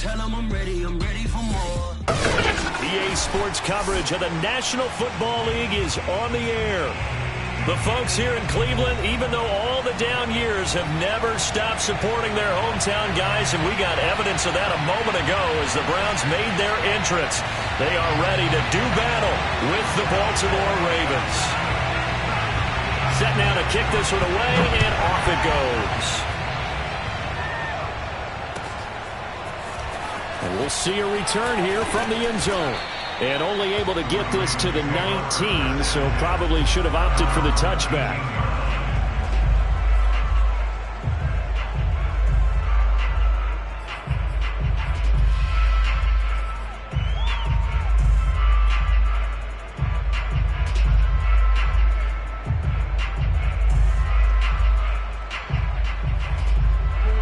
Tell them I'm ready for more. EA Sports coverage of the National Football League is on the air. The folks here in Cleveland, even though all the down years, have never stopped supporting their hometown guys, and we got evidence of that a moment ago as the Browns made their entrance. They are ready to do battle with the Baltimore Ravens. Set now to kick this one away, and off it goes. And we'll see a return here from the end zone. And only able to get this to the 19, so probably should have opted for the touchback.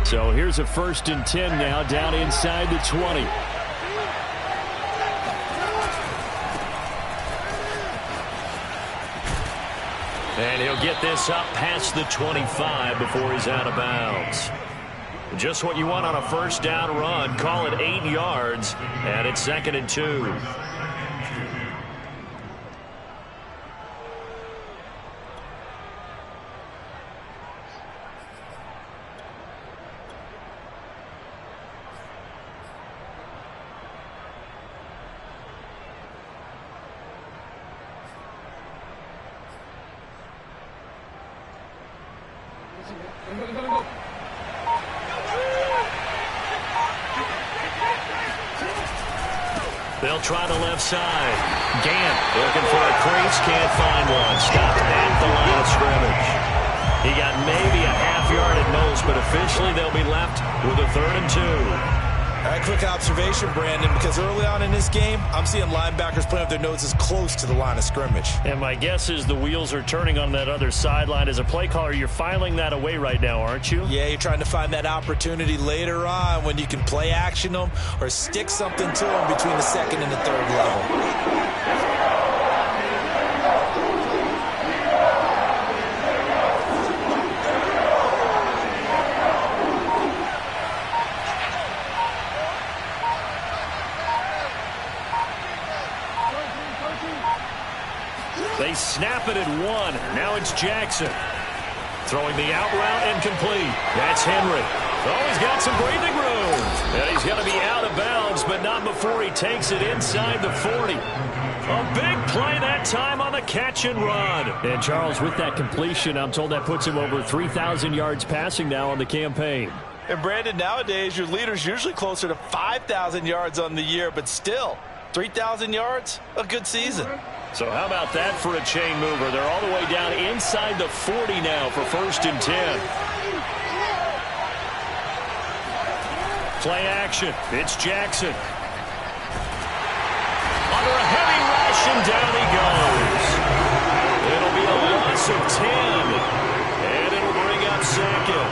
So here's a 1st and 10 now, down inside the 20. And he'll get this up past the 25 before he's out of bounds. Just what you want on a first down run. Call it 8 yards, and it's 2nd and 2. They'll try the left side. Gant looking for a crease, can't find one. Stopped at the line of scrimmage. He got maybe a half yard at most, but officially they'll be left with a 3rd and 2. All right, quick observation, Brandon, because early on in this game, I'm seeing linebackers putting up their noses close to the line of scrimmage. And my guess is the wheels are turning on that other sideline. As a play caller, you're filing that away right now, aren't you? Yeah, you're trying to find that opportunity later on when you can play action them or stick something to them between the 2nd and the 3rd level. They snap it at 1. Now it's Jackson. Throwing the out route and complete. That's Henry. Oh, he's got some breathing room. And he's going to be out of bounds, but not before he takes it inside the 40. A big play that time on the catch and run. And Charles, with that completion, I'm told that puts him over 3,000 yards passing now on the campaign. And Brandon, nowadays your leader's usually closer to 5,000 yards on the year, but still, 3,000 yards, a good season. So how about that for a chain mover? They're all the way down inside the 40 now for 1st and 10. Play action. It's Jackson. Under a heavy rush, and down he goes. It'll be a loss of 10. And it'll bring up 2nd.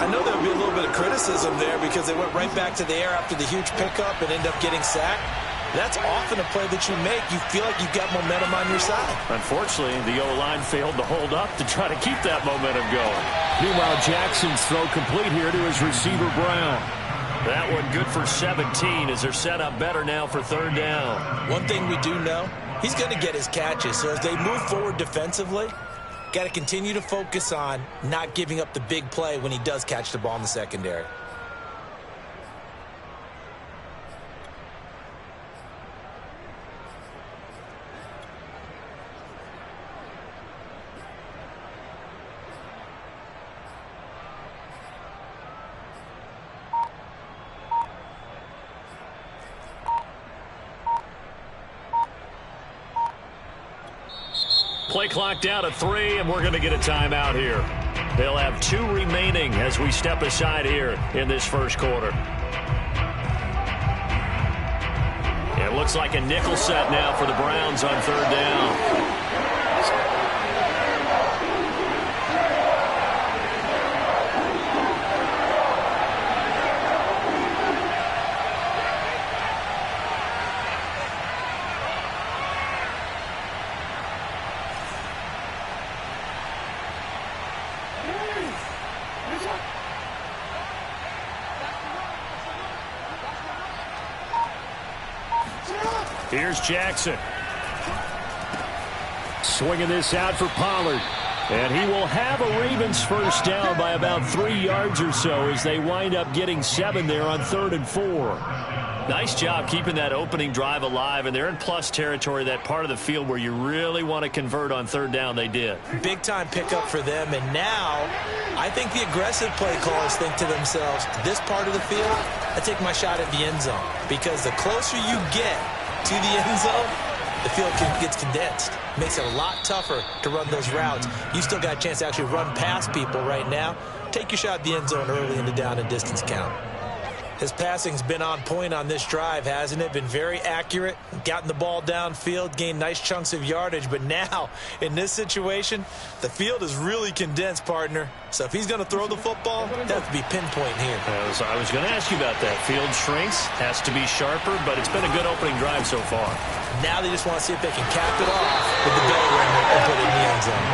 I know there'll be a little bit of criticism there because they went right back to the air after the huge pickup and ended up getting sacked. That's often a play that you make. You feel like you've got momentum on your side. Unfortunately, the O-line failed to hold up to try to keep that momentum going. Meanwhile, Jackson's throw complete here to his receiver, Brown. That one good for 17 as they're set up better now for 3rd down. One thing we do know, he's going to get his catches. So as they move forward defensively, got to continue to focus on not giving up the big play when he does catch the ball in the secondary. Play clock down to 3, and we're going to get a timeout here. They'll have 2 remaining as we step aside here in this first quarter. It looks like a nickel set now for the Browns on 3rd down. Here's Jackson. Swinging this out for Pollard. And he will have a Ravens first down by about 3 yards or so as they wind up getting 7 there on 3rd and 4. Nice job keeping that opening drive alive, and they're in plus territory, that part of the field where you really want to convert on 3rd down. They did. Big-time pickup for them, and now I think the aggressive play callers think to themselves, this part of the field, I take my shot at the end zone, because the closer you get to the end zone, the field gets condensed. Makes it a lot tougher to run those routes. You still got a chance to actually run past people right now. Take your shot at the end zone early in the down and distance count. His passing's been on point on this drive, hasn't it? Been very accurate, gotten the ball downfield, gained nice chunks of yardage. But now, in this situation, the field is really condensed, partner. So if he's going to throw the football, that would be pinpoint here. I was going to ask you about that. Field shrinks, has to be sharper, but it's been a good opening drive so far. Now they just want to see if they can cap it off with the belly ringer and put it in the end zone.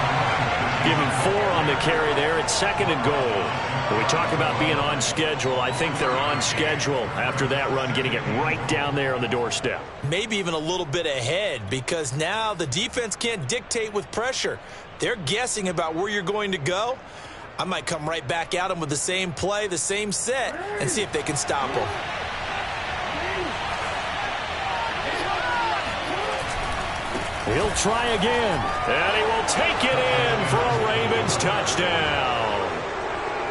Give him 4 on the carry there at 2nd and goal. When we talk about being on schedule, I think they're on schedule after that run, getting it right down there on the doorstep. Maybe even a little bit ahead, because now the defense can't dictate with pressure. They're guessing about where you're going to go. I might come right back at them with the same play, the same set, and see if they can stop them. He'll try again, and he will take it in for a Ravens touchdown.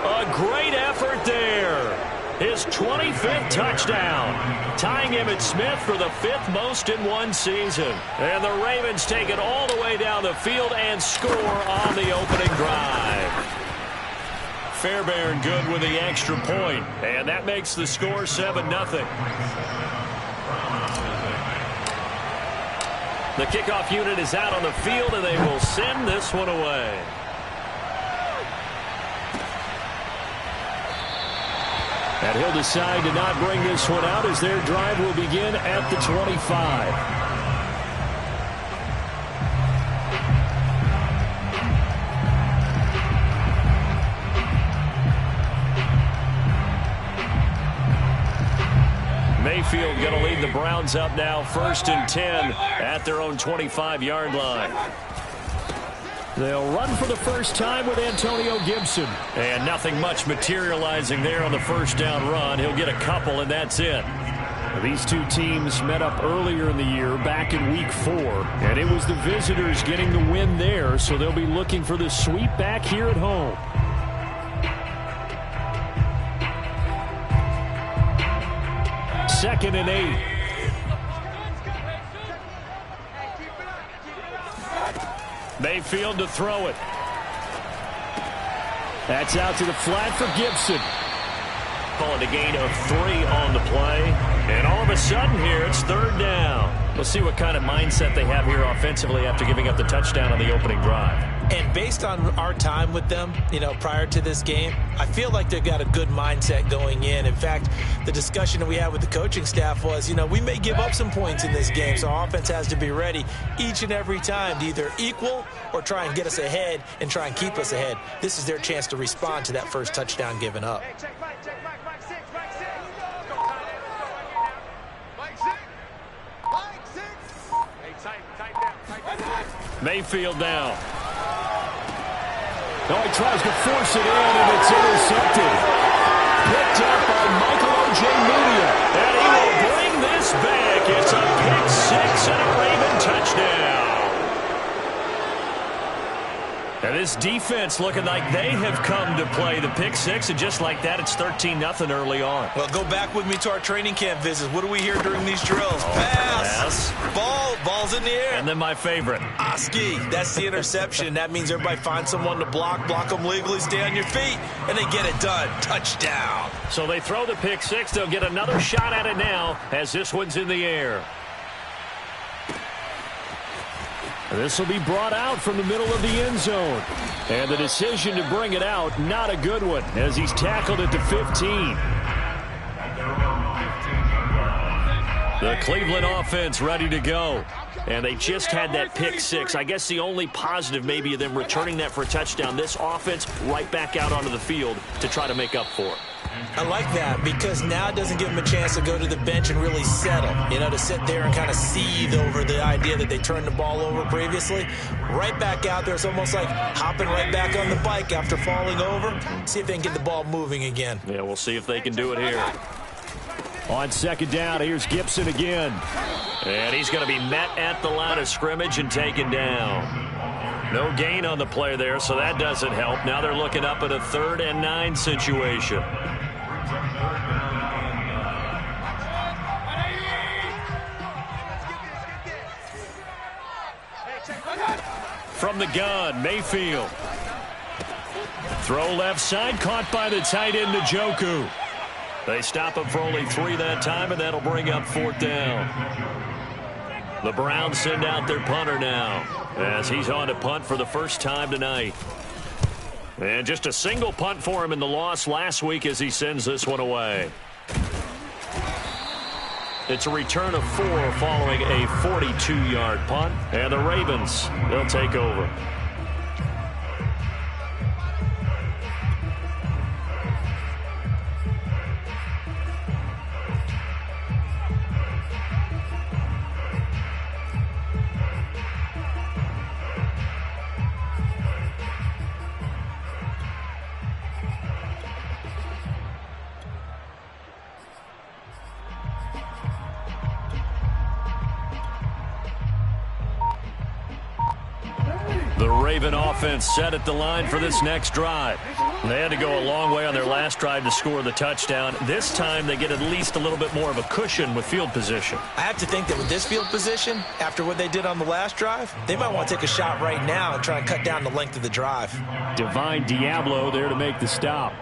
A great effort there. His 25th touchdown, tying Emmitt Smith for the 5th most in one season. And the Ravens take it all the way down the field and score on the opening drive. Fairbairn good with the extra point, and that makes the score 7-0. The kickoff unit is out on the field, and they will send this one away. And he'll decide to not bring this one out as their drive will begin at the 25. Mayfield going to lead the Browns up now, 1st and 10 at their own 25-yard line. They'll run for the first time with Antonio Gibson. And nothing much materializing there on the first down run. He'll get a couple, and that's it. These two teams met up earlier in the year, back in Week 4. And it was the visitors getting the win there, so they'll be looking for the sweep back here at home. Second and 8. Mayfield to throw it. That's out to the flat for Gibson. Calling a gain of 3 on the play. And all of a sudden here, it's 3rd down. We'll see what kind of mindset they have here offensively after giving up the touchdown on the opening drive. And based on our time with them, prior to this game, I feel like they've got a good mindset going in. In fact, the discussion that we had with the coaching staff was, we may give up some points in this game, so our offense has to be ready each and every time to either equal or try and get us ahead and try and keep us ahead. This is their chance to respond to that first touchdown given up. Mayfield now. Oh, he tries to force it in, and it's intercepted. Picked up by Michael O.J. Media. And he will bring this back. It's a pick 6 and a Raven touchdown. And this defense looking like they have come to play the pick 6, and just like that, it's 13-0 early on. Well, go back with me to our training camp visits. What do we hear during these drills? Pass. Ball's in the air. And then my favorite. Oski. That's the interception. That means everybody finds someone to block them legally, stay on your feet, and they get it done. Touchdown. So they throw the pick 6. They'll get another shot at it now as this one's in the air. This will be brought out from the middle of the end zone. And the decision to bring it out, not a good one, as he's tackled at the 15. The Cleveland offense ready to go. And they just had that pick 6. I guess the only positive maybe of them returning that for a touchdown. This offense right back out onto the field to try to make up for it. I like that because now it doesn't give them a chance to go to the bench and really settle, to sit there and kind of seethe over the idea that they turned the ball over previously. Right back out there. It's almost like hopping right back on the bike after falling over. See if they can get the ball moving again. Yeah, we'll see if they can do it here. On second down, here's Gibson again. And he's going to be met at the line of scrimmage and taken down. No gain on the play there, so that doesn't help. Now they're looking up at a 3rd and 9 situation. From the gun, Mayfield. Throw left side, caught by the tight end, Njoku. They stop him for only 3 that time, and that'll bring up 4th down. The Browns send out their punter now, as he's on to punt for the first time tonight. And just a single punt for him in the loss last week as he sends this one away. It's a return of 4 following a 42-yard punt, and the Ravens, they'll take over. The Raven offense set at the line for this next drive. They had to go a long way on their last drive to score the touchdown. This time they get at least a little bit more of a cushion with field position. I have to think that with this field position, after what they did on the last drive, they might want to take a shot right now and try and cut down the length of the drive. Divine Diablo there to make the stop.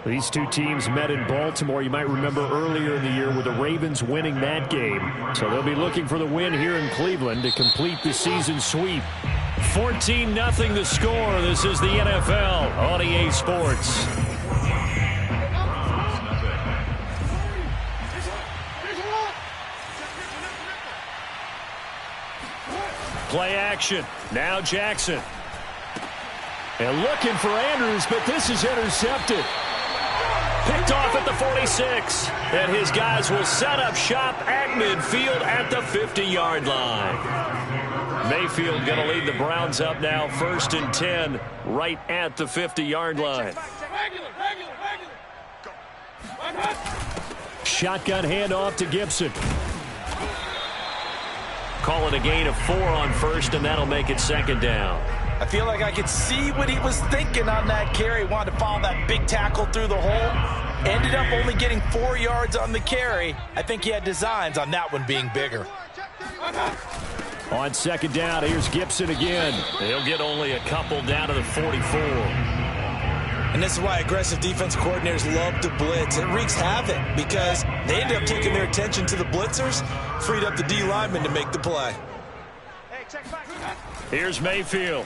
These two teams met in Baltimore. You might remember earlier in the year with the Ravens winning that game. So they'll be looking for the win here in Cleveland to complete the season sweep. 14-0 the score. This is the NFL on EA Sports. Play action. Now Jackson. And looking for Andrews, but this is intercepted. Picked off at the 46. And his guys will set up shop at midfield at the 50-yard line. Mayfield going to lead the Browns up now 1st and 10 right at the 50-yard line. Shotgun handoff to Gibson. Call it a gain of 4 on 1st, and that'll make it 2nd down. I feel like I could see what he was thinking on that carry. Wanted to follow that big tackle through the hole. Ended up only getting 4 yards on the carry. I think he had designs on that one being bigger. On 2nd down, here's Gibson again. He'll get only a couple down to the 44. And this is why aggressive defensive coordinators love to blitz. It wreaks havoc because they end up taking their attention to the blitzers, freed up the D lineman to make the play. Here's Mayfield.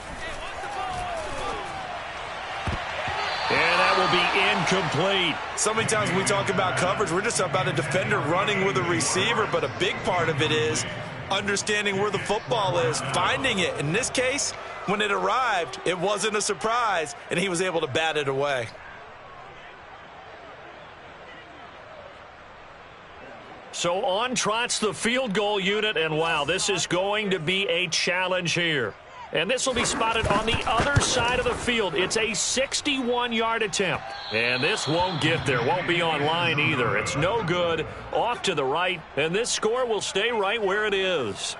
And that will be incomplete. So many times when we talk about coverage, we're just about a defender running with a receiver, but a big part of it is understanding where the football is, finding it. In this case, when it arrived, it wasn't a surprise, and he was able to bat it away. So on trots the field goal unit, and wow, this is going to be a challenge here. And this will be spotted on the other side of the field. It's a 61-yard attempt. And this won't get there. Won't be on line either. It's no good. Off to the right. And this score will stay right where it is.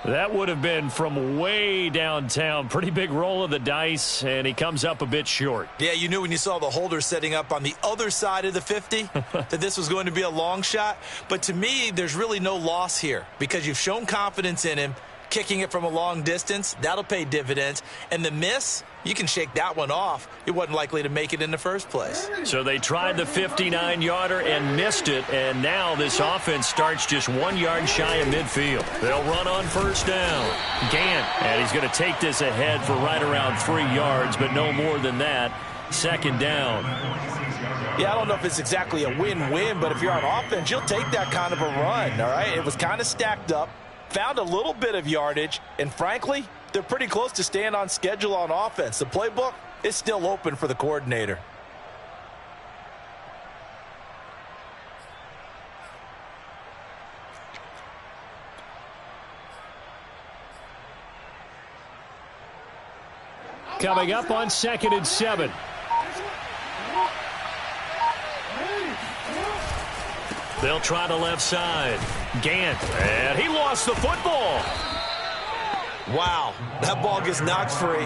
That would have been from way downtown. Pretty big roll of the dice. And he comes up a bit short. Yeah, you knew when you saw the holder setting up on the other side of the 50 that this was going to be a long shot. But to me, there's really no loss here because you've shown confidence in him. Kicking it from a long distance, that'll pay dividends. And the miss, you can shake that one off. It wasn't likely to make it in the first place. So they tried the 59-yarder and missed it, and now this offense starts just 1 yard shy of midfield. They'll run on 1st down. Gant, and he's going to take this ahead for right around 3 yards, but no more than that. 2nd down. Yeah, I don't know if it's exactly a win-win, but if you're on offense, you'll take that kind of a run, all right? It was kind of stacked up. Found a little bit of yardage, and frankly, they're pretty close to staying on schedule on offense. The playbook is still open for the coordinator. coming up on 2nd and 7. They'll try the left side. Gant, and he lost the football. Wow, that ball gets knocked free,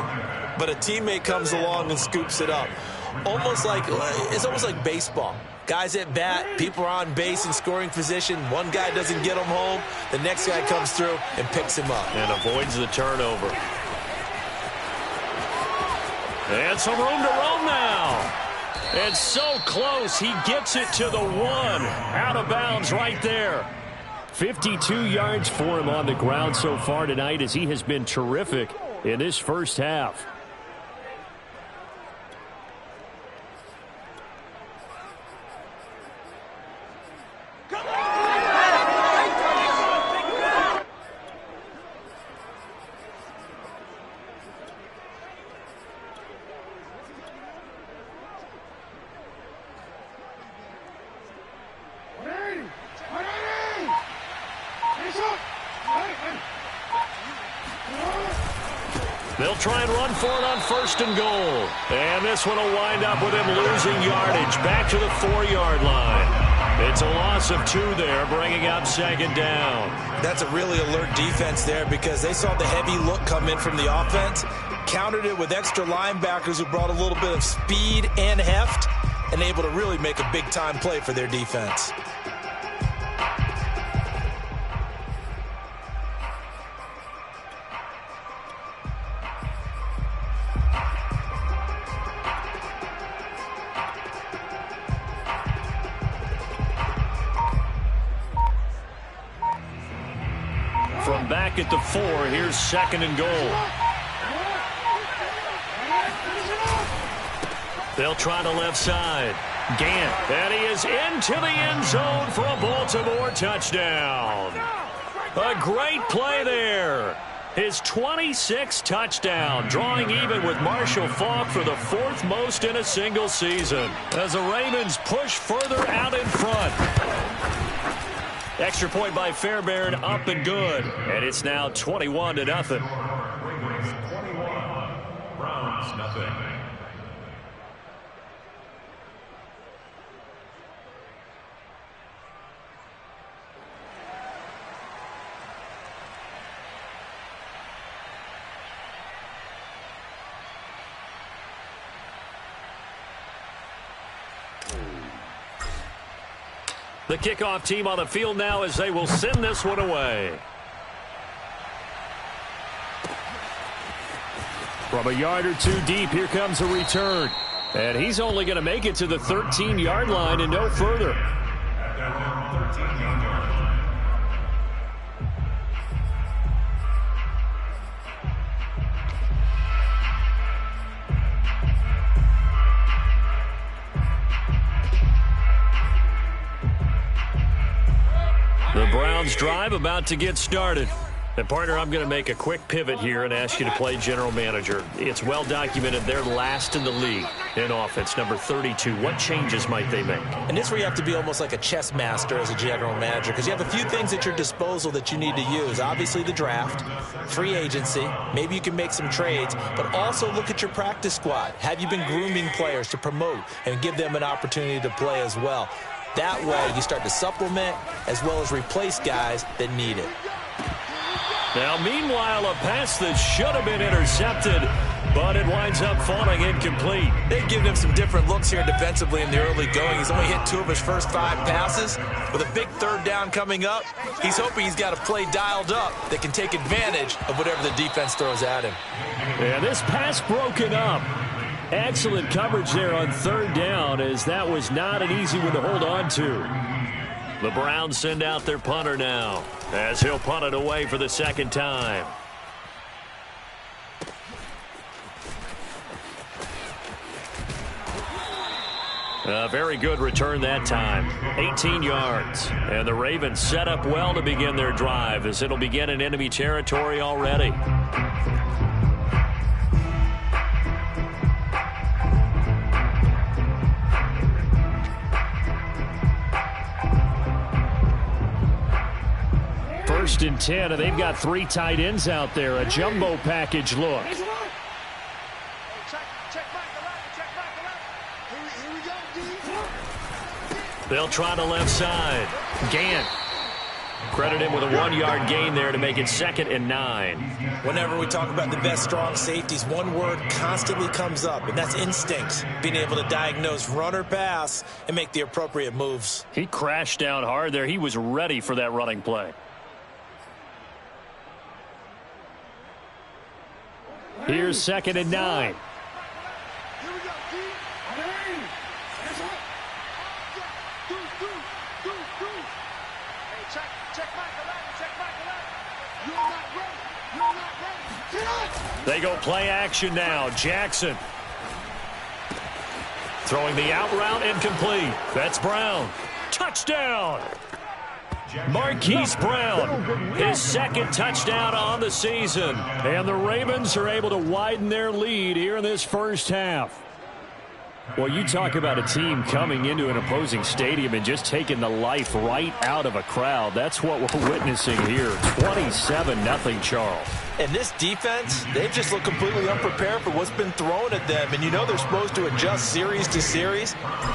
but a teammate comes along and scoops it up. It's almost like baseball. Guys at bat, people are on base in scoring position. One guy doesn't get him home. The next guy comes through and picks him up. And avoids the turnover. And some room to roam now. And so close, he gets it to the 1. Out of bounds right there. 52 yards for him on the ground so far tonight as he has been terrific in this first half. They'll try and run for it on 1st and goal. And this one will wind up with him losing yardage back to the 4-yard line. It's a loss of 2 there, bringing up 2nd down. That's a really alert defense there because they saw the heavy look come in from the offense, countered it with extra linebackers who brought a little bit of speed and heft, and able to really make a big-time play for their defense. From back at the 4, here's 2nd and goal. They'll try the left side. Gant, and he is into the end zone for a Baltimore touchdown. A great play there. His 26th touchdown, drawing even with Marshall Faulk for the 4th most in a single season, as the Ravens push further out in front. Extra point by Fairbairn, up and good. And it's now 21-0. Ravens 21, Browns nothing. The kickoff team on the field now as they will send this one away. From a yard or 2 deep, here comes a return. And he's only going to make it to the 13-yard line and no further. The Browns drive about to get started. And partner, I'm going to make a quick pivot here and ask you to play general manager. It's well documented they're last in the league in offense, number 32. What changes might they make? And this is where you have to be almost like a chess master as a general manager because you have a few things at your disposal that you need to use. Obviously the draft, free agency, maybe you can make some trades, but also look at your practice squad. Have you been grooming players to promote and give them an opportunity to play as well? That way you start to supplement as well as replace guys that need it. Now, meanwhile, a pass that should have been intercepted, but it winds up falling incomplete. They've given him some different looks here defensively in the early going. He's only hit 2 of his first 5 passes. With a big 3rd down coming up, he's hoping he's got a play dialed up that can take advantage of whatever the defense throws at him. And this pass broken up. Excellent coverage there on 3rd down, as that was not an easy one to hold on to. The Browns send out their punter now, as he'll punt it away for the 2nd time. A very good return that time, 18 yards. And the Ravens set up well to begin their drive, as it'll begin in enemy territory already. First and 10, and they've got 3 tight ends out there. A jumbo package look. They'll try the left side. Gant. Credit him with a 1-yard gain there to make it 2nd and 9. Whenever we talk about the best strong safeties, one word constantly comes up, and that's instinct. Being able to diagnose run or pass and make the appropriate moves. He crashed down hard there. He was ready for that running play. Here's 2nd and 9. They go play action now. Jackson. Throwing the out route incomplete. That's Brown. Touchdown. Marquise Brown, his 2nd touchdown on the season. And the Ravens are able to widen their lead here in this first half. Well, you talk about a team coming into an opposing stadium and just taking the life right out of a crowd. That's what we're witnessing here. 27-0, Charles. And this defense, they've just looked completely unprepared for what's been thrown at them. And you know they're supposed to adjust series to series.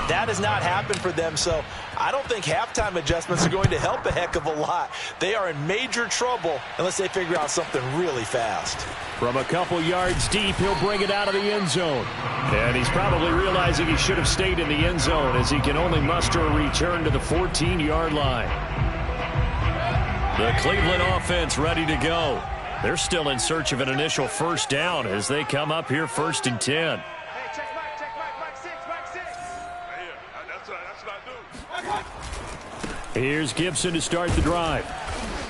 That has not happened for them. So I don't think halftime adjustments are going to help a heck of a lot. They are in major trouble unless they figure out something really fast. From a couple yards deep, he'll bring it out of the end zone. And he's probably realizing he should have stayed in the end zone as he can only muster a return to the 14-yard line. The Cleveland offense ready to go. They're still in search of an initial first down as they come up here 1st and 10. Hey, check Mike 6. That's what I do. Here's Gibson to start the drive.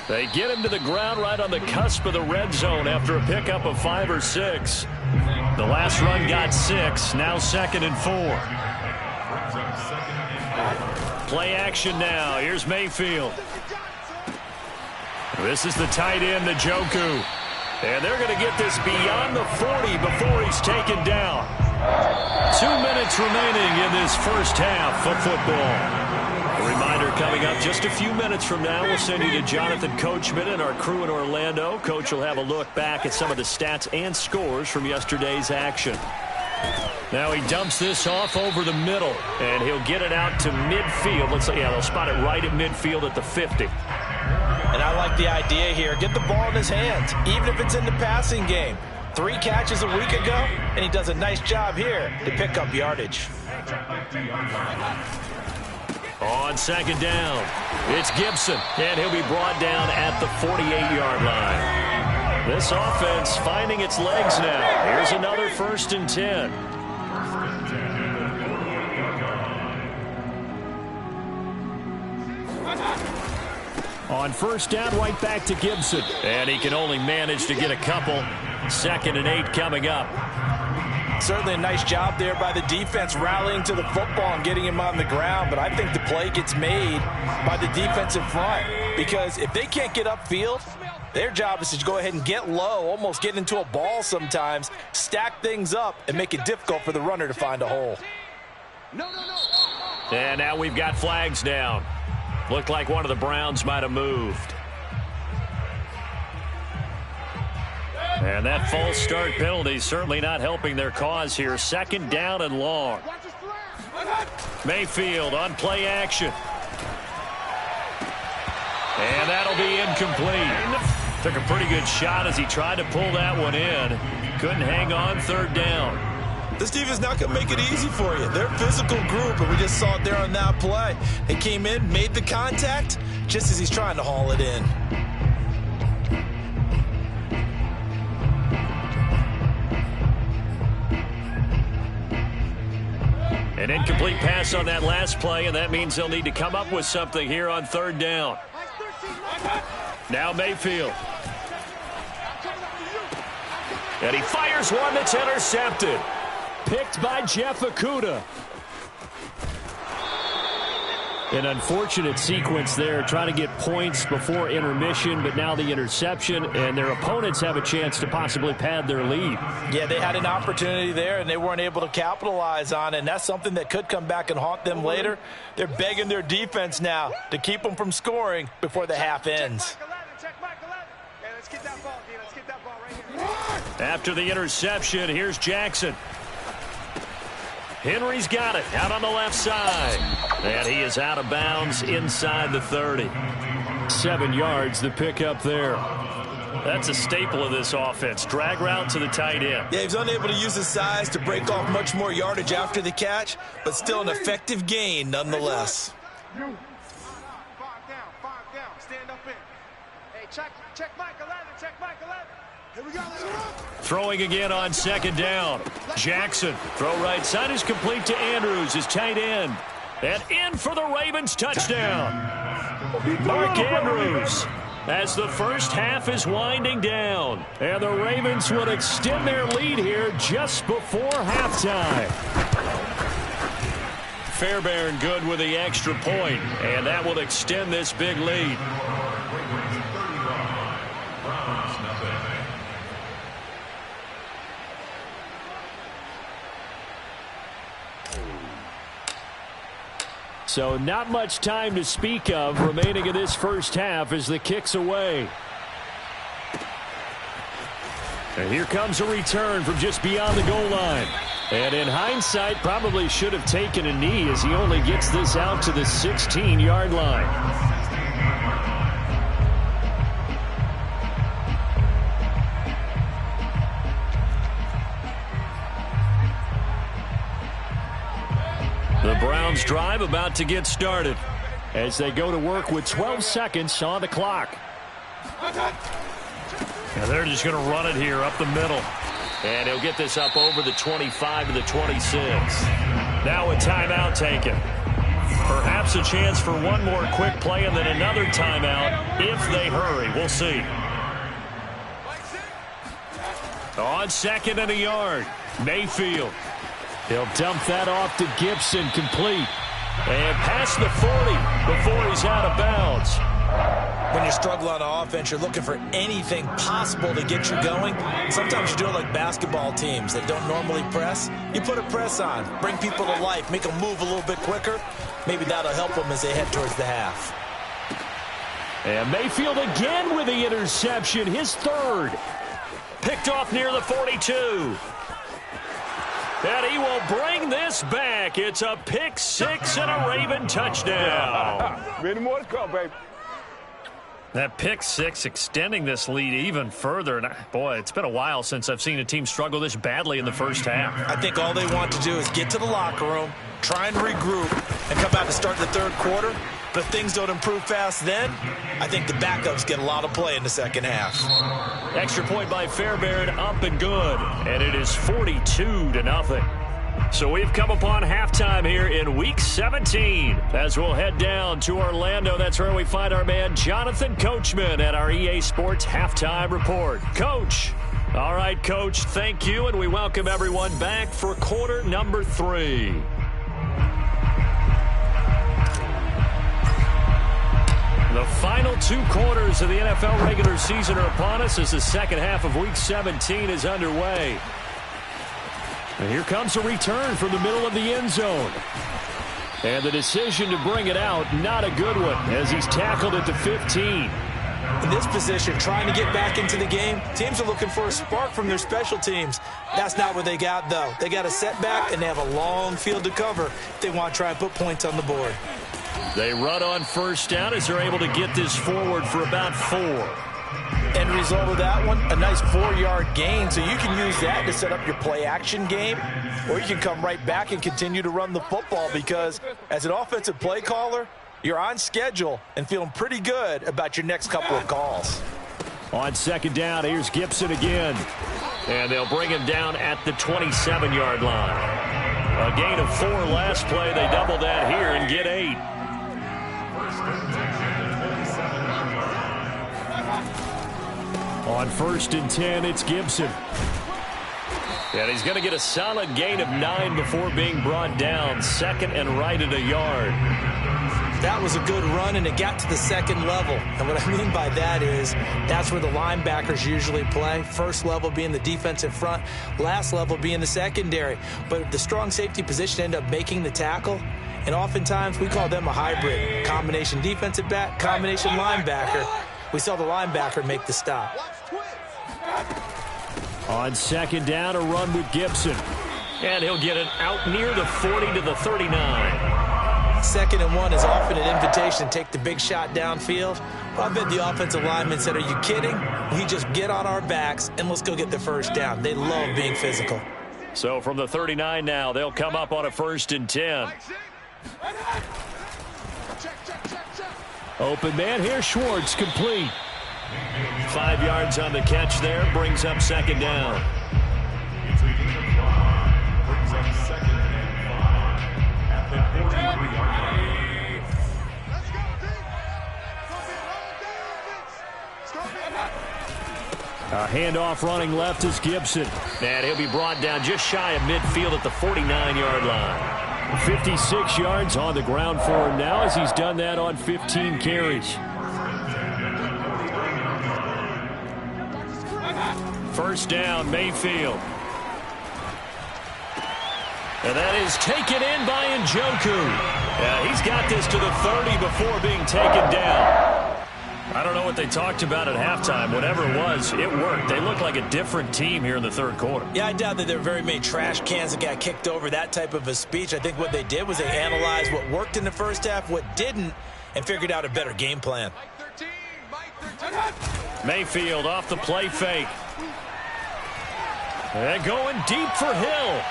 They get him to the ground right on the cusp of the red zone after a pickup of 5 or 6. The last run got 6, now 2nd and 4. Play action now. Here's Mayfield. This is the tight end, Njoku. And they're going to get this beyond the 40 before he's taken down. 2 minutes remaining in this first half of football. A reminder coming up just a few minutes from now. We'll send you to Jonathan Coachman and our crew in Orlando. Coach will have a look back at some of the stats and scores from yesterday's action. Now he dumps this off over the middle, and he'll get it out to midfield. Let's say, yeah, they'll spot it right at midfield at the 50. And I like the idea here. Get the ball in his hands, even if it's in the passing game. 3 catches a week ago, and he does a nice job here to pick up yardage. On 2nd down, it's Gibson, and he'll be brought down at the 48-yard line. This offense finding its legs now. Here's another 1st and 10. On 1st down, right back to Gibson. And he can only manage to get a couple. 2nd and 8 coming up. Certainly a nice job there by the defense rallying to the football and getting him on the ground. But I think the play gets made by the defensive front. Because if they can't get upfield, their job is to go ahead and get low, almost get into a ball sometimes, stack things up, and make it difficult for the runner to find a hole. And now we've got flags down. Looked like one of the Browns might have moved. And that false start penalty certainly not helping their cause here. 2nd down and long. Mayfield on play action. And that'll be incomplete. Took a pretty good shot as he tried to pull that one in. Couldn't hang on 3rd down. This defense not going to make it easy for you. They're a physical group, and we just saw it there on that play. They came in, made the contact, just as he's trying to haul it in. An incomplete pass on that last play, and that means they'll need to come up with something here on 3rd down. Now Mayfield. And he fires one that's intercepted. Picked by Jeff Okudah. An unfortunate sequence there, trying to get points before intermission, but now the interception, and their opponents have a chance to possibly pad their lead. Yeah, they had an opportunity there, and they weren't able to capitalize on it, and that's something that could come back and haunt them later. They're begging their defense now to keep them from scoring before the half ends. After the interception, here's Jackson. Henry's got it out on the left side. And he is out of bounds inside the 30. 7 yards, the pickup there. That's a staple of this offense. Drag route to the tight end. Yeah, he was unable to use his size to break off much more yardage after the catch, but still an effective gain nonetheless. 5 down, stand up in. Hey, check Mike 11, check Mike 11. Here we go, let's go. Throwing again on 2nd down. Jackson, throw right side is complete to Andrews, his tight end. And in for the Ravens touchdown. Mark Andrews, as the first half is winding down. And the Ravens would extend their lead here just before halftime. Fairbairn good with the extra point, and that will extend this big lead. So not much time to speak of remaining in this first half as the kick's away. And here comes a return from just beyond the goal line. And in hindsight, probably should have taken a knee as he only gets this out to the 16-yard line. The Browns drive about to get started as they go to work with 12 seconds on the clock. And they're just going to run it here up the middle. And he'll get this up over the 25 to the 26. Now a timeout taken. Perhaps a chance for one more quick play and then another timeout if they hurry. We'll see. On 2nd and a yard, Mayfield. He'll dump that off to Gibson, complete. And past the 40 before he's out of bounds. When you struggle on offense, you're looking for anything possible to get you going. Sometimes you do it like basketball teams that don't normally press. You put a press on, bring people to life, make them move a little bit quicker. Maybe that'll help them as they head towards the half. And Mayfield again with the interception, his 3rd. Picked off near the 42. And he will bring this back. It's a pick 6 and a Raven touchdown. Many more to come, baby. That pick 6 extending this lead even further. And boy, it's been a while since I've seen a team struggle this badly in the first half. I think all they want to do is get to the locker room, try and regroup, and come out to start the 3rd quarter. But if things don't improve fast then, I think the backups get a lot of play in the second half. Extra point by Fairbairn, up and good. And it is 42-0. So we've come upon halftime here in Week 17. As we'll head down to Orlando, that's where we find our man Jonathan Coachman at our EA Sports Halftime Report. Coach. All right, Coach, thank you, and we welcome everyone back for quarter number 3. The final 2 quarters of the NFL regular season are upon us as the second half of Week 17 is underway. And here comes a return from the middle of the end zone. And the decision to bring it out, not a good one, as he's tackled at the 15. In this position, trying to get back into the game, teams are looking for a spark from their special teams. That's not what they got, though. They got a setback, and they have a long field to cover if they want to try and put points on the board. They run on first down as they're able to get this forward for about 4. End result of that one, a nice 4-yard gain. So you can use that to set up your play-action game, or you can come right back and continue to run the football because as an offensive play caller, you're on schedule and feeling pretty good about your next couple of calls. On 2nd down, here's Gibson again. And they'll bring him down at the 27-yard line. A gain of 4 last play. They double that here and get 8. On 1st and 10, it's Gibson. And he's going to get a solid gain of 9 before being brought down. 2nd and right at a yard. That was a good run, and it got to the 2nd level. And what I mean by that is that's where the linebackers usually play. First level being the defensive front, last level being the secondary. But the strong safety position ended up making the tackle, and oftentimes we call them a hybrid. Combination defensive back, combination linebacker. We saw the linebacker make the stop. On 2nd down, a run with Gibson. And he'll get it out near the 40 to the 39. 2nd and 1 is often an invitation to take the big shot downfield. Well, I bet the offensive lineman said, are you kidding? We just get on our backs and let's go get the first down. They love being physical. So from the 39 now, they'll come up on a 1st and 10. Open man here, Schwartz, complete. 5 yards on the catch there, brings up 2nd down. A handoff running left is Gibson. And he'll be brought down just shy of midfield at the 49-yard line. 56 yards on the ground for him now as he's done that on 15 carries. First down, Mayfield. And that is taken in by Njoku. He's got this to the 30 before being taken down. I don't know what they talked about at halftime. Whatever it was, it worked. They look like a different team here in the 3rd quarter. Yeah, I doubt that there are very many trash cans that got kicked over, that type of a speech. I think what they did was they analyzed what worked in the first half, what didn't, and figured out a better game plan. Mayfield off the play fake. And going deep for Hill.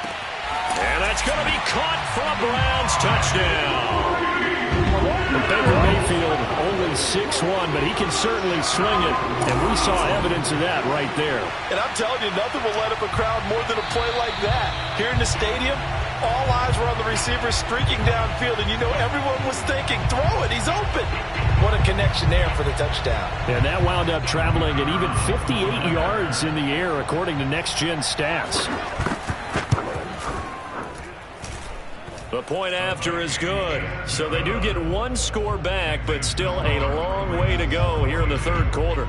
And that's going to be caught for a Browns touchdown. Baker Mayfield only 6'1", but he can certainly swing it, and we saw evidence of that right there. And I'm telling you, nothing will light up a crowd more than a play like that. Here in the stadium, all eyes were on the receiver streaking downfield, and you know everyone was thinking, throw it, he's open. What a connection there for the touchdown. And that wound up traveling at even 58 yards in the air, according to Next Gen Stats. The point after is good. So they do get 1 score back, but still a long way to go here in the 3rd quarter.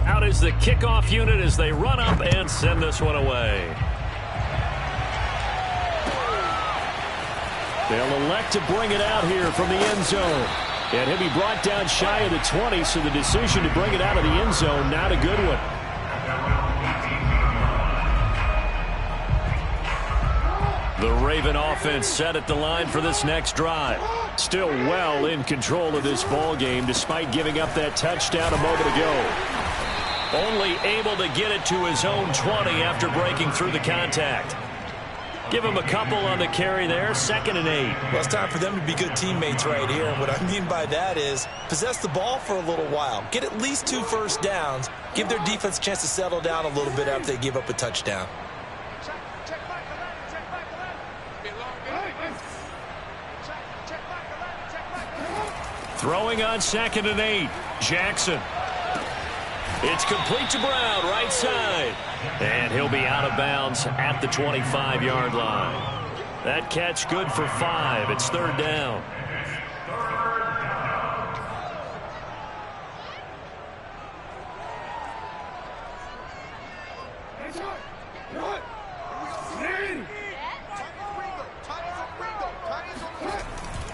Out is the kickoff unit as they run up and send this one away. They'll elect to bring it out here from the end zone. And he'll be brought down shy of the 20, so the decision to bring it out of the end zone, not a good one. The Raven offense set at the line for this next drive. Still well in control of this ball game despite giving up that touchdown a moment ago. Only able to get it to his own 20 after breaking through the contact. Give him a couple on the carry there, 2nd and 8. Well, it's time for them to be good teammates right here. And what I mean by that is possess the ball for a little while. Get at least 2 first downs. Give their defense a chance to settle down a little bit after they give up a touchdown. Throwing on 2nd and 8. Jackson. It's complete to Brown, right side. And he'll be out of bounds at the 25-yard line. That catch good for 5. It's 3rd down.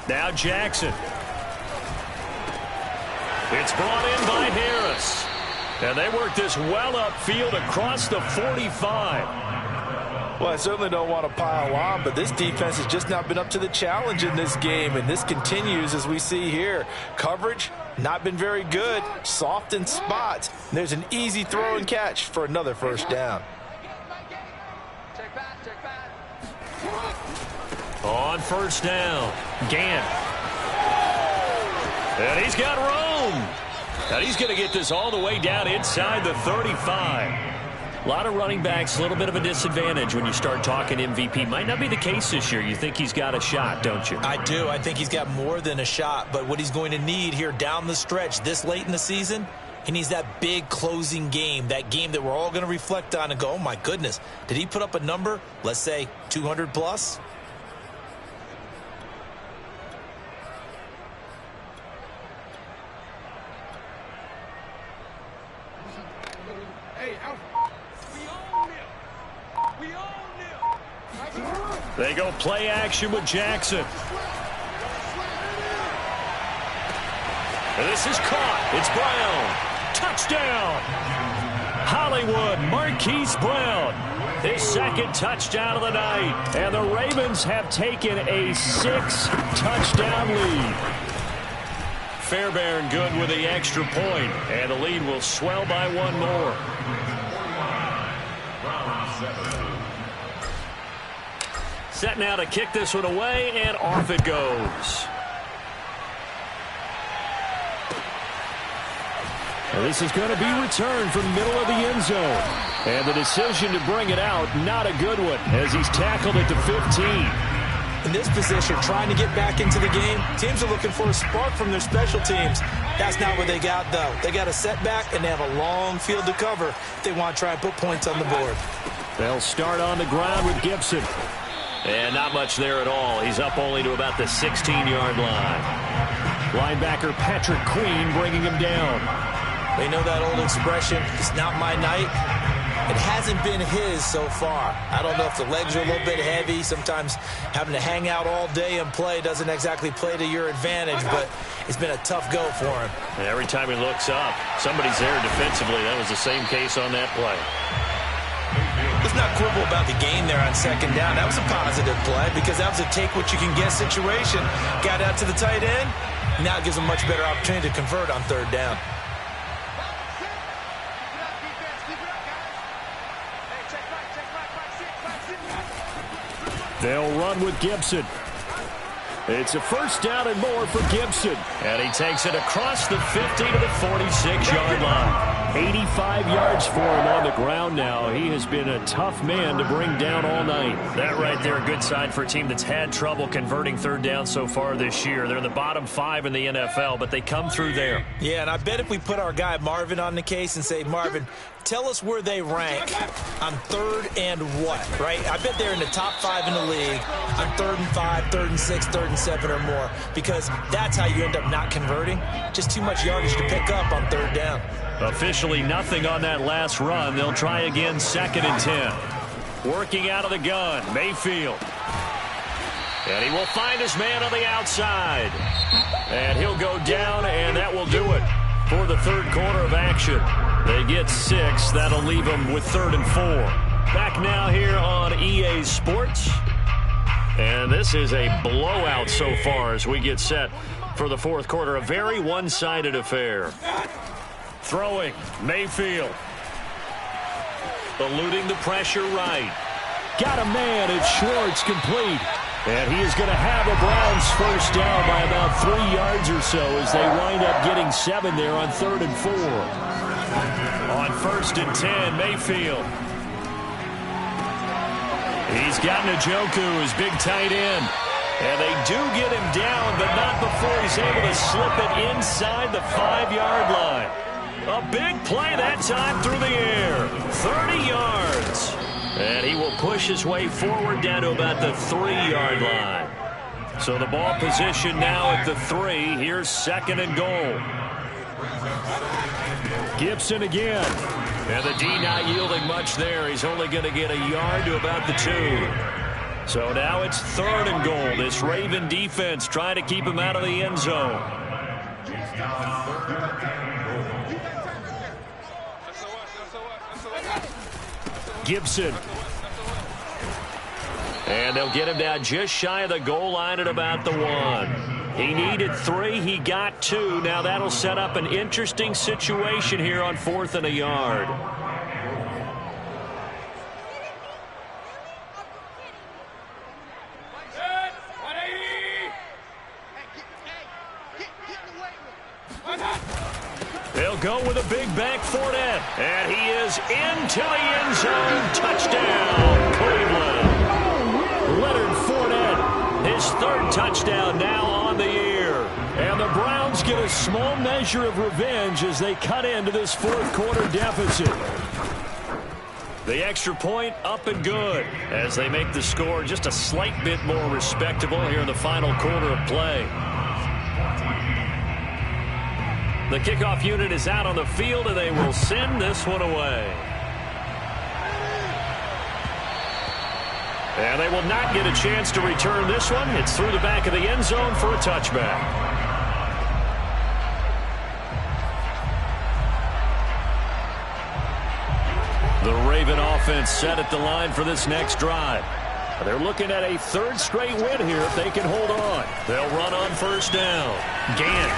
Now Jackson. It's brought in by Harris. And they work this well upfield across the 45. Well, I certainly don't want to pile on, but this defense has just not been up to the challenge in this game, and this continues as we see here. Coverage, not been very good, soft in spots. And there's an easy throw and catch for another first down. On first down, Gant. And he's got room. And he's going to get this all the way down inside the 35. A lot of running backs, a little bit of a disadvantage when you start talking MVP. Might not be the case this year. You think he's got a shot, don't you? I do. I think he's got more than a shot. But what he's going to need here down the stretch this late in the season, he needs that big closing game, that game that we're all going to reflect on and go, oh, my goodness, did he put up a number, let's say 200 plus? They go play action with Jackson. And this is caught. It's Brown. Touchdown. Hollywood, Marquise Brown. his second touchdown of the night. And the Ravens have taken a 6-touchdown lead. Fairbairn good with the extra point, and the lead will swell by one more. Set now to kick this one away, and off it goes. And this is going to be returned from middle of the end zone. And the decision to bring it out, not a good one, as he's tackled it to 15. In this position, trying to get back into the game, teams are looking for a spark from their special teams. That's not what they got, though. They got a setback, and they have a long field to cover if they want to try and put points on the board. They'll start on the ground with Gibson. And not much there at all. He's up only to about the 16-yard line. Linebacker Patrick Queen bringing him down. They know that old expression, it's not my night. It hasn't been his so far. I don't know if the legs are a little bit heavy. Sometimes having to hang out all day and play doesn't exactly play to your advantage, but it's been a tough go for him. And every time he looks up, somebody's there defensively. That was the same case on that play. Let's not quibble about the gain there on second down. That was a positive play because that was a take-what-you-can-get situation. Got out to the tight end. Now it gives them a much better opportunity to convert on third down. They'll run with Gibson. It's a first down and more for Gibson. And he takes it across the 50 to the 46-yard line. 85 yards for him on the ground now. He has been a tough man to bring down all night. That right there, a good sign for a team that's had trouble converting third down so far this year. They're in the bottom 5 in the NFL, but they come through there. Yeah, and I bet if we put our guy Marvin on the case and say, Marvin, tell us where they rank on third and what, right? I bet they're in the top 5 in the league on 3rd and 5, 3rd and 6, 3rd and 7 or more, because that's how you end up not converting. Just too much yardage to pick up on third down. Officially nothing on that last run. They'll try again 2nd and 10. Working out of the gun, Mayfield. And he will find his man on the outside. And he'll go down, and that will do it for the third quarter of action. They get 6. That'll leave them with 3rd and 4. Back now here on EA Sports. And this is a blowout so far as we get set for the fourth quarter. A very one-sided affair. Throwing, Mayfield. Eluding the pressure right. Got a man, it's Schwartz, complete. And he is going to have a Browns first down by about 3 yards or so as they wind up getting 7 there on 3rd and 4. On 1st and 10, Mayfield. He's got Njoku, his big tight end. And they do get him down, but not before he's able to slip it inside the 5-yard line. A big play that time through the air. 30 yards. And he will push his way forward down to about the 3-yard line. So the ball position now at the 3. Here's 2nd and goal. Gibson again. And the D not yielding much there. He's only going to get a yard to about the 2. So now it's 3rd and goal. This Raven defense trying to keep him out of the end zone. Gibson. And they'll get him down just shy of the goal line at about the 1. He needed 3. He got 2. Now that'll set up an interesting situation here on 4th and a yard. They'll go with a big back Fournette. And he is into the end zone. Touchdown, Cleveland. Leonard Fournette, his 3rd touchdown now on the year. And the Browns get a small measure of revenge as they cut into this 4th quarter deficit. The extra point up and good as they make the score just a slight bit more respectable here in the final quarter of play. The kickoff unit is out on the field, and they will send this one away. And they will not get a chance to return this one. It's through the back of the end zone for a touchback. The Raven offense set at the line for this next drive. They're looking at a third straight win here if they can hold on. They'll run on first down. Gant.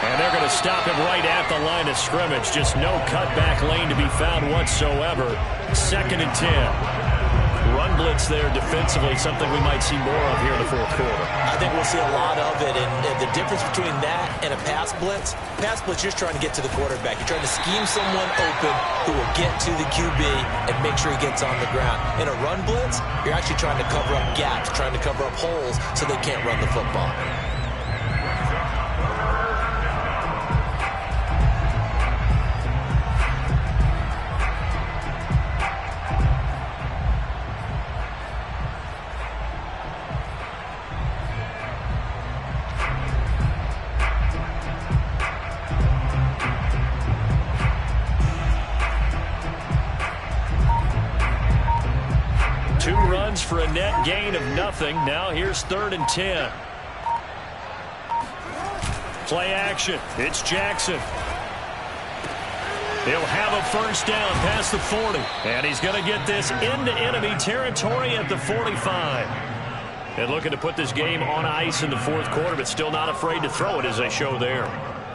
And they're going to stop him right at the line of scrimmage. Just no cutback lane to be found whatsoever. 2nd and 10. Run blitz there defensively, something we might see more of here in the fourth quarter. I think we'll see a lot of it, and the difference between that and a pass blitz, you're just trying to get to the quarterback. You're trying to scheme someone open who will get to the QB and make sure he gets on the ground. In a run blitz, you're actually trying to cover up gaps, trying to cover up holes so they can't run the football. For a net gain of nothing. Now here's 3rd and 10. Play action. It's Jackson. He'll have a first down past the 40. And he's going to get this into enemy territory at the 45. And looking to put this game on ice in the fourth quarter, but still not afraid to throw it as they show there.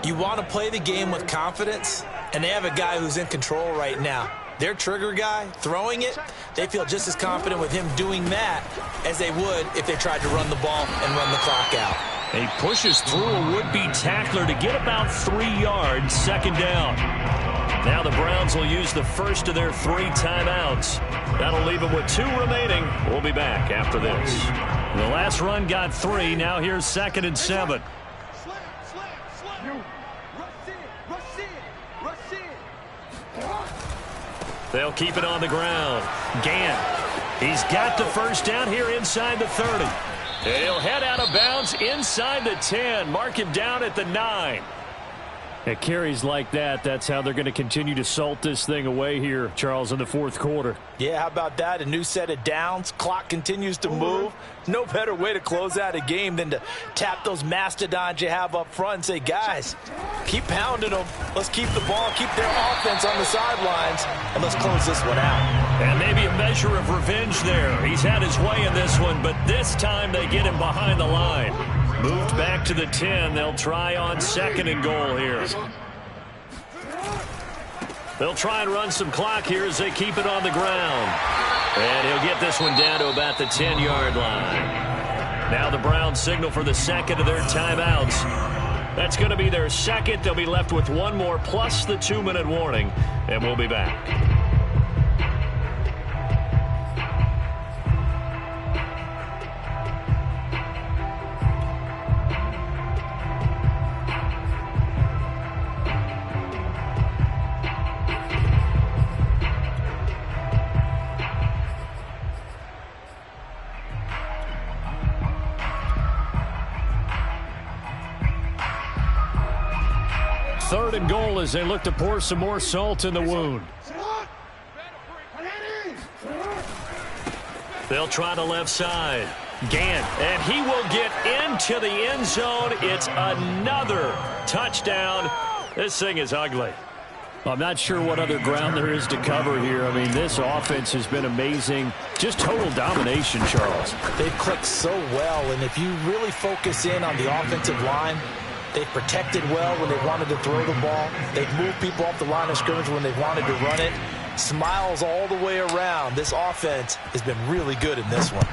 You want to play the game with confidence, and they have a guy who's in control right now. Their trigger guy throwing it, they feel just as confident with him doing that as they would if they tried to run the ball and run the clock out. He pushes through a would-be tackler to get about 3 yards, 2nd down. Now the Browns will use the first of their 3 timeouts. That'll leave them with 2 remaining. We'll be back after this. The last run got 3. Now here's 2nd and 7. They'll keep it on the ground. Gant. He's got the first down here inside the 30. And he'll head out of bounds inside the 10. Mark him down at the 9. At carries like that, that's how they're going to continue to salt this thing away here, Charles, in the fourth quarter. Yeah, how about that? A new set of downs. Clock continues to move. No better way to close out a game than to tap those mastodons you have up front and say, guys, keep pounding them. Let's keep the ball, keep their offense on the sidelines, and let's close this one out. And maybe a measure of revenge there. He's had his way in this one, but this time they get him behind the line. Moved back to the 10. They'll try on 2nd and goal here. They'll try and run some clock here as they keep it on the ground. And he'll get this one down to about the 10-yard line. Now the Browns signal for the 2nd of their timeouts. That's going to be their 2nd. They'll be left with 1 more plus the 2-minute warning. And we'll be back. Third and goal as they look to pour some more salt in the wound. They'll try the left side. Gant, and he will get into the end zone. It's another touchdown. This thing is ugly. I'm not sure what other ground there is to cover here. I mean, this offense has been amazing. Just total domination, Charles. They've clicked so well, and if you really focus in on the offensive line, they've protected well when they wanted to throw the ball. They've moved people off the line of scrimmage when they wanted to run it. Smiles all the way around. This offense has been really good in this one.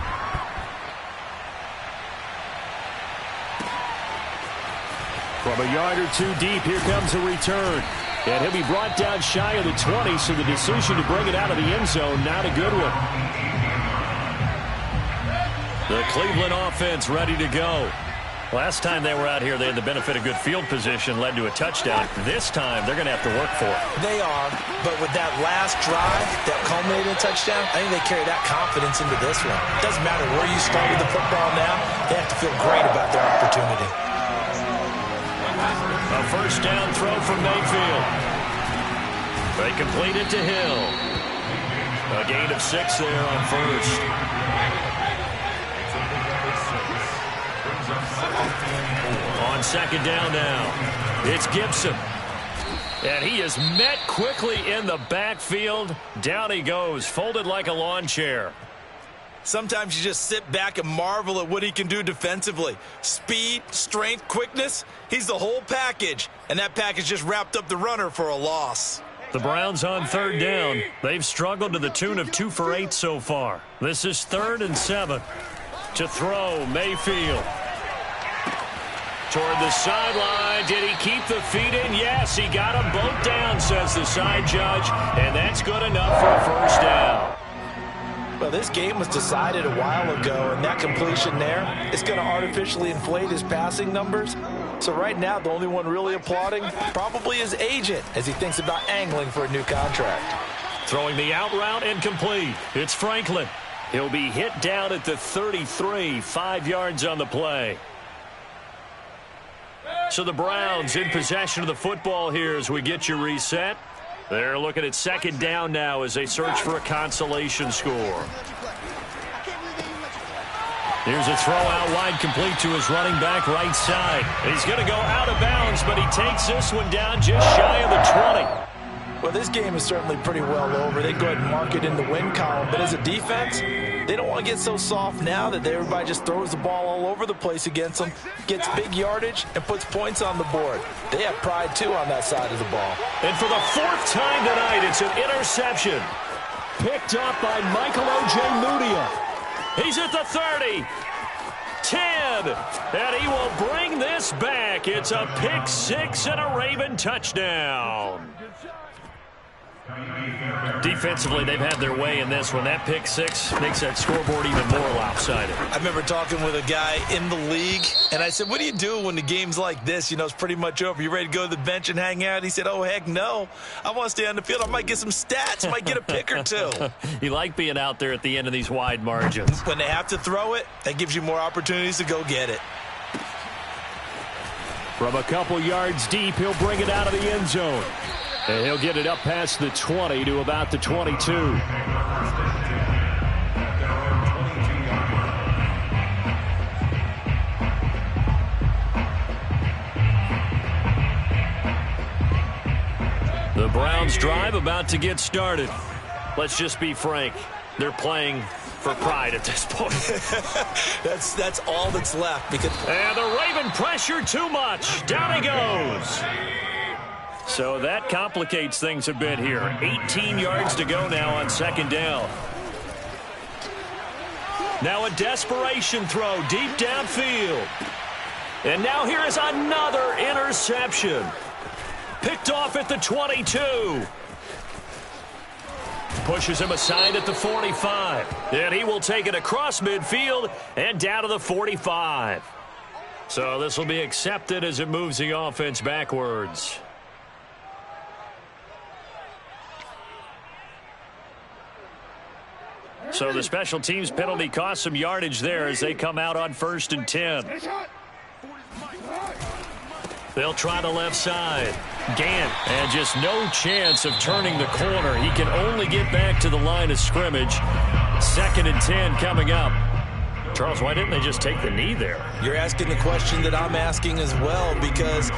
From a yard or 2 deep, here comes a return. And he'll be brought down shy of the 20, so the decision to bring it out of the end zone, not a good one. The Cleveland offense ready to go. Last time they were out here, they had the benefit of good field position, led to a touchdown. This time, they're going to have to work for it. They are, but with that last drive that culminated in a touchdown, I think they carry that confidence into this one. It doesn't matter where you started the football now. They have to feel great about their opportunity. A first down throw from Mayfield. They complete it to Hill. A gain of 6 there on first. On second down now, it's Gibson. And he is met quickly in the backfield. Down he goes, folded like a lawn chair. Sometimes you just sit back and marvel at what he can do defensively. Speed, strength, quickness, he's the whole package. And that package just wrapped up the runner for a loss. The Browns on third down. They've struggled to the tune of 2 for 8 so far. This is 3rd and 7. To throw, Mayfield. Toward the sideline. Did he keep the feet in? Yes, he got them both down, says the side judge. And that's good enough for a first down. Well, this game was decided a while ago, and that completion there is going to artificially inflate his passing numbers. So right now, the only one really applauding probably his agent as he thinks about angling for a new contract. Throwing the out route incomplete. It's Franklin. He'll be hit down at the 33, 5 yards on the play. So the Browns in possession of the football here as we get you reset. They're looking at second down now as they search for a consolation score. Here's a throw out wide, complete to his running back right side. He's going to go out of bounds, but he takes this one down just shy of the 20. Well, this game is certainly pretty well over. They go ahead and mark it in the win column. But as a defense, they don't want to get so soft now that everybody just throws the ball all over the place against them, gets big yardage, and puts points on the board. They have pride, too, on that side of the ball. And for the 4th time tonight, it's an interception. Picked up by Michael O.J. Mudia. He's at the 30. 10. And he will bring this back. It's a pick 6 and a Raven touchdown. Defensively, they've had their way in this one. That pick 6 makes that scoreboard even more lopsided. I remember talking with a guy in the league, and I said, what do you do when the game's like this? You know, it's pretty much over. You ready to go to the bench and hang out? He said, oh, heck no. I want to stay on the field. I might get some stats. I might get a pick or two. You like being out there at the end of these wide margins. When they have to throw it, that gives you more opportunities to go get it. From a couple yards deep, he'll bring it out of the end zone. And he'll get it up past the 20 to about the 22. The Browns drive about to get started. Let's just be frank. They're playing for pride at this point. That's all that's left. And the Raven pressure too much. Down he goes. So that complicates things a bit here. 18 yards to go now on second down. Now a desperation throw deep downfield. And now here is another interception. Picked off at the 22. Pushes him aside at the 45. And he will take it across midfield and down to the 45. So this will be accepted as it moves the offense backwards. So the special teams penalty cost some yardage there as they come out on 1st and 10. They'll try the left side. Gant, and just no chance of turning the corner. He can only get back to the line of scrimmage. 2nd and 10 coming up. Charles, why didn't they just take the knee there? You're asking the question that I'm asking as well, because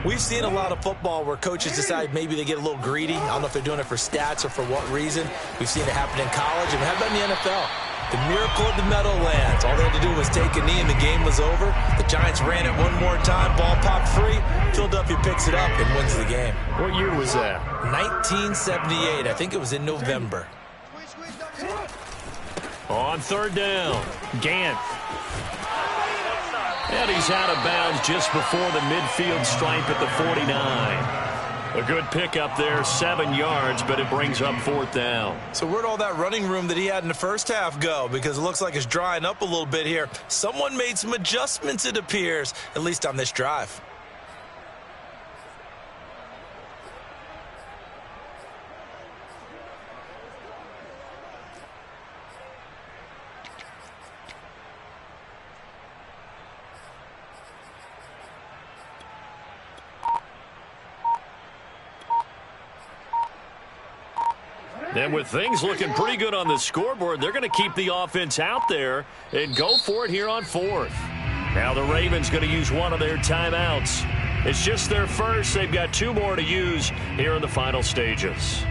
we've seen a lot of football where coaches decide maybe they get a little greedy. I don't know if they're doing it for stats or for what reason. We've seen it happen in college, and how about in the NFL? The miracle of the Meadowlands. All they had to do was take a knee, and the game was over. The Giants ran it one more time. Ball popped free. Philadelphia picks it up and wins the game. What year was that? 1978. I think it was in November. On 3rd down, Gant. And he's out of bounds just before the midfield stripe at the 49. A good pickup there, 7 yards, but it brings up 4th down. So where'd all that running room that he had in the first half go? Because it looks like it's drying up a little bit here. Someone made some adjustments, it appears, at least on this drive. And with things looking pretty good on the scoreboard, they're going to keep the offense out there and go for it here on 4th. Now the Ravens going to use one of their timeouts. It's just their first. They've got 2 more to use here in the final stages.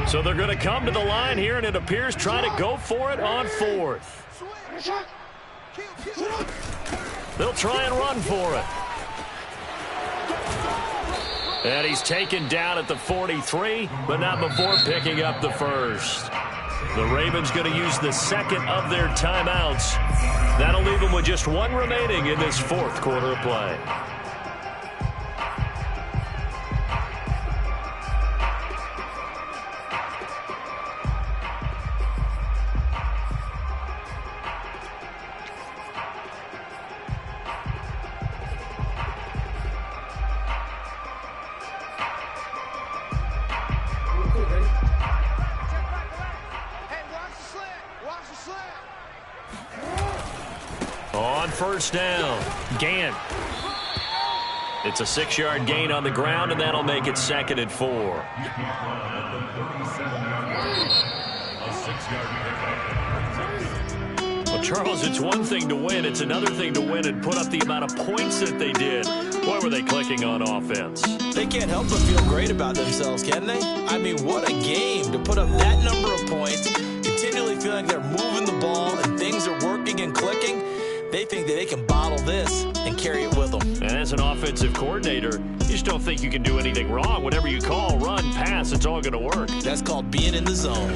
So they're going to come to the line here, and it appears trying to go for it on 4th. They'll try and run for it. And he's taken down at the 43, but not before picking up the first. The Ravens going to use the second of their timeouts. That'll leave them with just 1 remaining in this 4th quarter of play. On first down, Gant. It's a 6-yard gain on the ground, and that'll make it 2nd and 4. Well, Charles, it's one thing to win. It's another thing to win and put up the amount of points that they did. Boy, were they clicking on offense. They can't help but feel great about themselves, can they? I mean, what a game to put up that number of points, continually feeling they're moving the ball and things are working and clicking. They think that they can bottle this and carry it with them. And as an offensive coordinator, you just don't think you can do anything wrong. Whatever you call, run, pass, it's all going to work. That's called being in the zone.